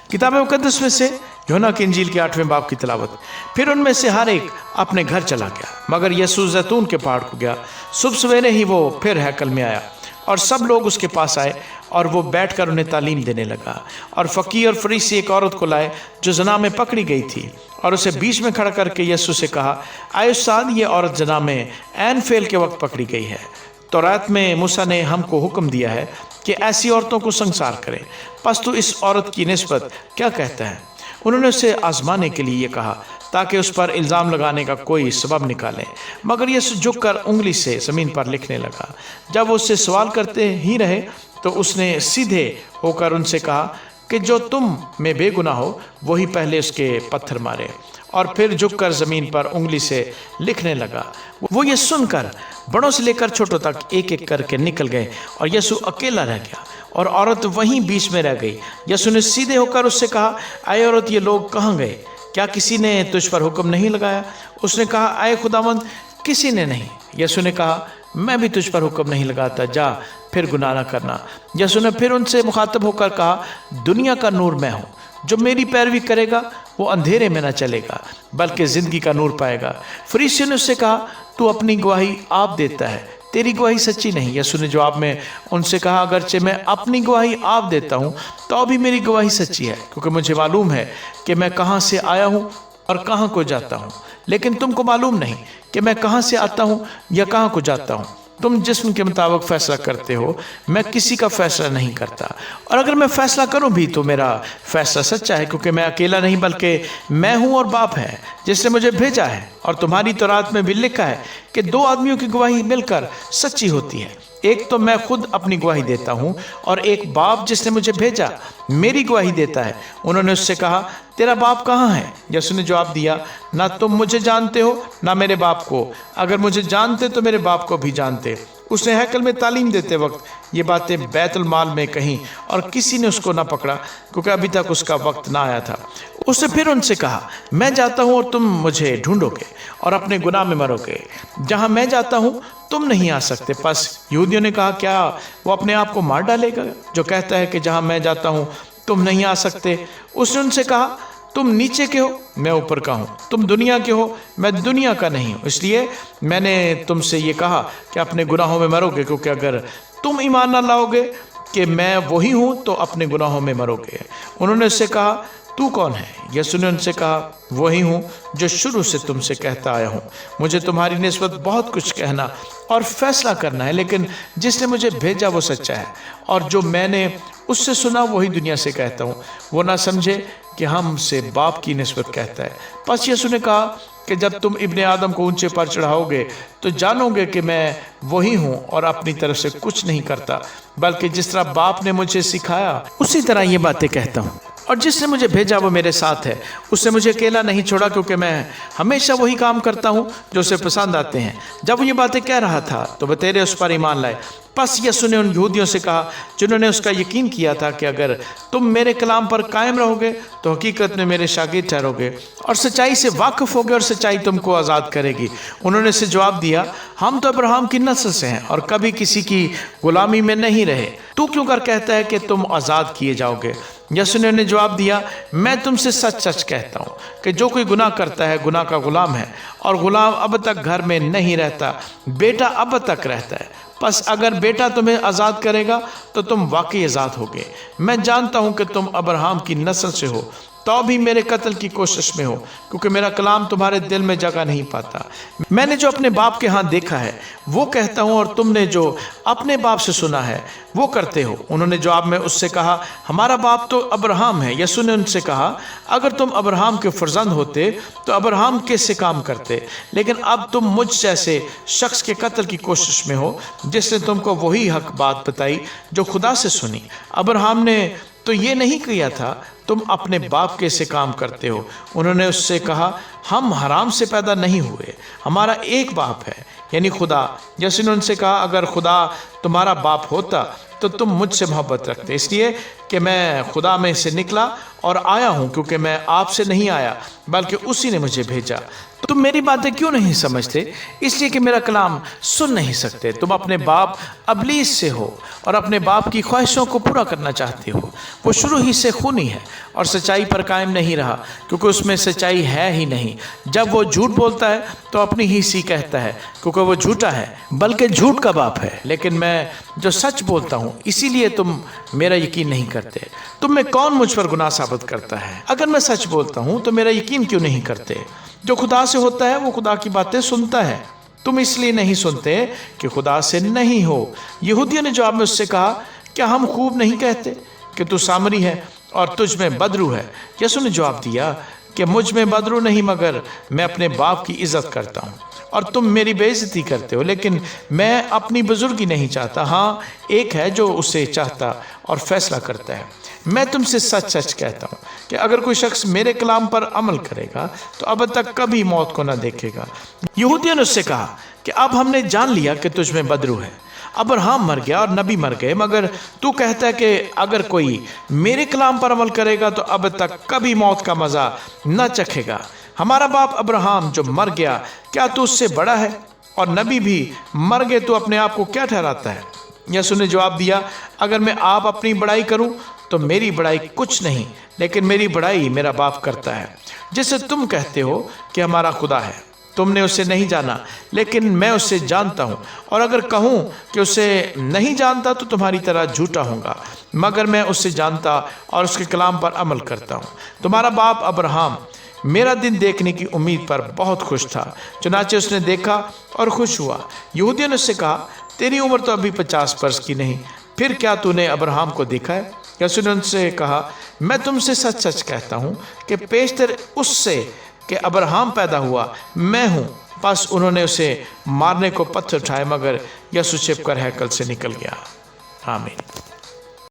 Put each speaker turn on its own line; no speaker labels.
किताब मुकद्दस में से यूहन्ना की इंजील के 8वें बाब की तिलावत। फिर उनमें से हर एक अपने घर चला गया, मगर यीशु जैतून के पहाड़ को गया। सुबह सवेरे ही वो फिर हैकल में आया और सब लोग उसके पास आए और वो बैठकर उन्हें तालीम देने लगा। और फकीर और फरीसी एक औरत को लाए जो जना में पकड़ी गई थी, और उसे बीच में खड़ा करके यीशु से कहा, आए उस्ताद, ये औरत जना में ऐन फेल के वक्त पकड़ी गई है। तौरात में मूसा ने हमको हुक्म दिया है कि ऐसी औरतों को संसार करें, बस तू इस औरत की निस्बत क्या कहता है? उन्होंने उसे आजमाने के लिए ये कहा ताकि उस पर इल्ज़ाम लगाने का कोई सबब निकालें। मगर यीशु झुककर उंगली से ज़मीन पर लिखने लगा। जब वो उससे सवाल करते ही रहे तो उसने सीधे होकर उनसे कहा कि जो तुम में बेगुनाह हो वही पहले उसके पत्थर मारे। और फिर झुककर ज़मीन पर उंगली से लिखने लगा। वो ये सुनकर बड़ों से लेकर छोटों तक एक एक करके निकल गए और यीशु अकेला रह गया और औरत वहीं बीच में रह गई। यीशु ने सीधे होकर उससे कहा, आए औरत, ये लोग कहाँ गए? क्या किसी ने तुझ पर हुक्म नहीं लगाया? उसने कहा, आए खुदावंद, किसी ने नहीं। यीशु ने कहा, मैं भी तुझ पर हुक्म नहीं लगाता, जा फिर गुनाह न करना। यीशु ने फिर उनसे मुखातब होकर कहा, दुनिया का नूर मैं हूँ, जो मेरी पैरवी करेगा वो अंधेरे में न चलेगा बल्कि ज़िंदगी का नूर पाएगा। फरीसियों ने उससे कहा, तू अपनी गवाही आप देता है, तेरी गवाही सच्ची नहीं। यीशु ने जवाब में उनसे कहा, अगरचे मैं अपनी गवाही आप देता हूँ तो भी मेरी गवाही सच्ची है, क्योंकि मुझे मालूम है कि मैं कहाँ से आया हूँ और कहाँ को जाता हूँ, लेकिन तुमको मालूम नहीं कि मैं कहाँ से आता हूँ या कहाँ को जाता हूँ। तुम जिस्म के मुताबिक फैसला करते हो, मैं किसी का फैसला नहीं करता, और अगर मैं फैसला करूं भी तो मेरा फैसला सच्चा है, क्योंकि मैं अकेला नहीं बल्कि मैं हूं और बाप है जिसने मुझे भेजा है। और तुम्हारी तौरात में भी लिखा है कि दो आदमियों की गवाही मिलकर सच्ची होती है। एक तो मैं खुद अपनी गवाही देता हूँ और एक बाप जिसने मुझे भेजा मेरी गवाही देता है। उन्होंने उससे कहा, तेरा बाप कहाँ है? यीशु ने जवाब दिया, ना तुम मुझे जानते हो ना मेरे बाप को। अगर मुझे जानते तो मेरे बाप को भी जानते। उसने हैकल में तालीम देते वक्त ये बातें बैतुल माल में कहीं और किसी ने उसको ना पकड़ा, क्योंकि अभी तक उसका वक्त ना आया था। उसने फिर उनसे कहा, मैं जाता हूँ और तुम मुझे ढूंढोगे और अपने गुनाह में मरोगे। जहाँ मैं जाता हूँ तुम नहीं आ सकते। बस यहूदियों ने कहा, क्या वो अपने आप को मार डालेगा जो कहता है कि जहाँ मैं जाता हूँ तुम नहीं आ सकते? उसने उनसे कहा, तुम नीचे के हो, मैं ऊपर का हूँ। तुम दुनिया के हो, मैं दुनिया का नहीं हूँ। इसलिए मैंने तुमसे ये कहा कि अपने गुनाहों में मरोगे, क्योंकि अगर तुम ईमान ना लाओगे कि मैं वही हूँ तो अपने गुनाहों में मरोगे। उन्होंने उससे कहा, तू कौन है? यीशु ने उनसे कहा, वही हूँ जो शुरू से तुमसे कहता आया हूँ। मुझे तुम्हारी निस्बत बहुत कुछ कहना और फैसला करना है, लेकिन जिसने मुझे भेजा वो सच्चा है, और जो मैंने उससे सुना वही दुनिया से कहता हूँ। वो ना समझे कि हमसे बाप की निस्बत कहता है। बस यीशु ने कहा कि जब तुम इब्ने आदम को ऊंचे पर चढ़ाओगे तो जानोगे कि मैं वही हूँ और अपनी तरफ से कुछ नहीं करता, बल्कि जिस तरह बाप ने मुझे सिखाया उसी तरह ये बातें कहता हूँ। और जिसने मुझे भेजा वो मेरे साथ है। उसने मुझे अकेला नहीं छोड़ा, क्योंकि मैं हमेशा वही काम करता हूँ जो उसे पसंद आते हैं। जब वो ये बातें कह रहा था तो बतेरे उस पर ईमान लाए। बस यीशु ने उन यहूदियों से कहा जिन्होंने उसका यकीन किया था कि अगर तुम मेरे कलाम पर कायम रहोगे तो हकीकत में मेरे शागिर्द ठहरोगे और सच्चाई से वाकिफ होगे और सच्चाई तुमको आज़ाद करेगी। उन्होंने से जवाब दिया, हम तो अब्राहम की नस्ल से हैं और कभी किसी की गुलामी में नहीं रहे। तू क्यों कर कहता है कि तुम आज़ाद किए जाओगे? यीशु ने जवाब दिया, मैं तुमसे सच सच कहता हूँ कि जो कोई गुनाह करता है गुनाह का गुलाम है, और गुलाम अब तक घर में नहीं रहता, बेटा अब तक रहता है। बस अगर बेटा तुम्हें आज़ाद करेगा तो तुम वाकई आज़ाद होगे। मैं जानता हूँ कि तुम अब्राहम की नस्ल से हो तो भी मेरे कत्ल की कोशिश में हो, क्योंकि मेरा कलाम तुम्हारे दिल में जगह नहीं पाता। मैंने जो अपने बाप के हाथ देखा है वो कहता हूँ, और तुमने जो अपने बाप से सुना है वो करते हो। उन्होंने जवाब में उससे कहा, हमारा बाप तो अब्राहम है। यीशु ने उनसे कहा, अगर तुम अब्राहम के फर्जंद होते तो अब्राहम कैसे काम करते, लेकिन अब तुम मुझ जैसे शख्स के कत्ल की कोशिश में हो जिसने तुमको वही हक बात बताई जो खुदा से सुनी। अब्राहम ने तो ये नहीं किया था, तुम अपने बाप के से काम करते हो। उन्होंने उससे कहा, हम हराम से पैदा नहीं हुए, हमारा एक बाप है यानी खुदा। यीशु ने उनसे कहा, अगर खुदा तुम्हारा बाप होता तो तुम मुझसे मोहब्बत रखते, इसलिए कि मैं खुदा में से निकला और आया हूँ, क्योंकि मैं आपसे नहीं आया बल्कि उसी ने मुझे भेजा। तुम मेरी बातें क्यों नहीं समझते? इसलिए कि मेरा कलाम सुन नहीं सकते। तुम अपने बाप अबलीस से हो और अपने बाप की ख्वाहिशों को पूरा करना चाहते हो। वो शुरू ही से खूनी है اور सच्चाई पर कायम नहीं रहा, क्योंकि उसमें सच्चाई है ही नहीं। जब वो झूठ बोलता है तो अपनी ही सी कहता है, क्योंकि वो झूठा है, बल्कि झूठ का बाप है। लेकिन मैं जो सच बोलता हूँ, इसीलिए तुम मेरा यकीन नहीं करते। तुम में कौन मुझ पर गुनाह साबित करता है? अगर मैं सच बोलता हूँ तो मेरा यकीन क्यों नहीं करते? जो खुदा से होता है वो खुदा की बातें सुनता है। तुम इसलिए नहीं सुनते कि खुदा से नहीं हो। यहूदियों ने जवाब में उससे कहा, क्या हम खूब नहीं कहते कि तू सामरी है और तुझ में बदरू है? यीशु ने जवाब दिया कि मुझ में बदरू नहीं, मगर मैं अपने बाप की इज्जत करता हूँ और तुम मेरी बेइज्जती करते हो। लेकिन मैं अपनी बुजुर्गी नहीं चाहता, हाँ एक है जो उसे चाहता और फैसला करता है। मैं तुमसे सच सच कहता हूँ कि अगर कोई शख्स मेरे कलाम पर अमल करेगा तो अब तक कभी मौत को न देखेगा। यहूदियों ने उससे कहा कि अब हमने जान लिया कि तुझ में बदरू है। अब्राहम मर गया और नबी मर गए, मगर तू कहता है कि अगर कोई मेरे कलाम पर अमल करेगा तो अब तक कभी मौत का मजा न चखेगा। हमारा बाप अब्राहम जो मर गया, क्या तू उससे बड़ा है? और नबी भी मर गए, तो अपने आप को क्या ठहराता है? यीशु ने जवाब दिया, अगर मैं आप अपनी बड़ाई करूं तो मेरी बड़ाई कुछ नहीं, लेकिन मेरी बड़ाई मेरा बाप करता है, जिसे तुम कहते हो कि हमारा खुदा है। तुमने उसे नहीं जाना, लेकिन मैं उसे जानता हूँ, और अगर कहूँ कि उसे नहीं जानता तो तुम्हारी तरह झूठा होऊंगा, मगर मैं उसे जानता और उसके कलाम पर अमल करता हूँ। तुम्हारा बाप अब्राहम मेरा दिन देखने की उम्मीद पर बहुत खुश था, चुनाचे उसने देखा और खुश हुआ। यहूदियों ने उससे कहा, तेरी उम्र तो अभी 50 वर्ष की नहीं, फिर क्या तूने अब्राहम को देखा है? यीशु ने उनसे कहा, मैं तुमसे सच सच कहता हूँ कि पेशतर उससे कि अब्राहम पैदा हुआ मैं हूँ। बस उन्होंने उसे मारने को पत्थर उठाए, मगर यीशु छिपकर हैकल से निकल गया। आमीन।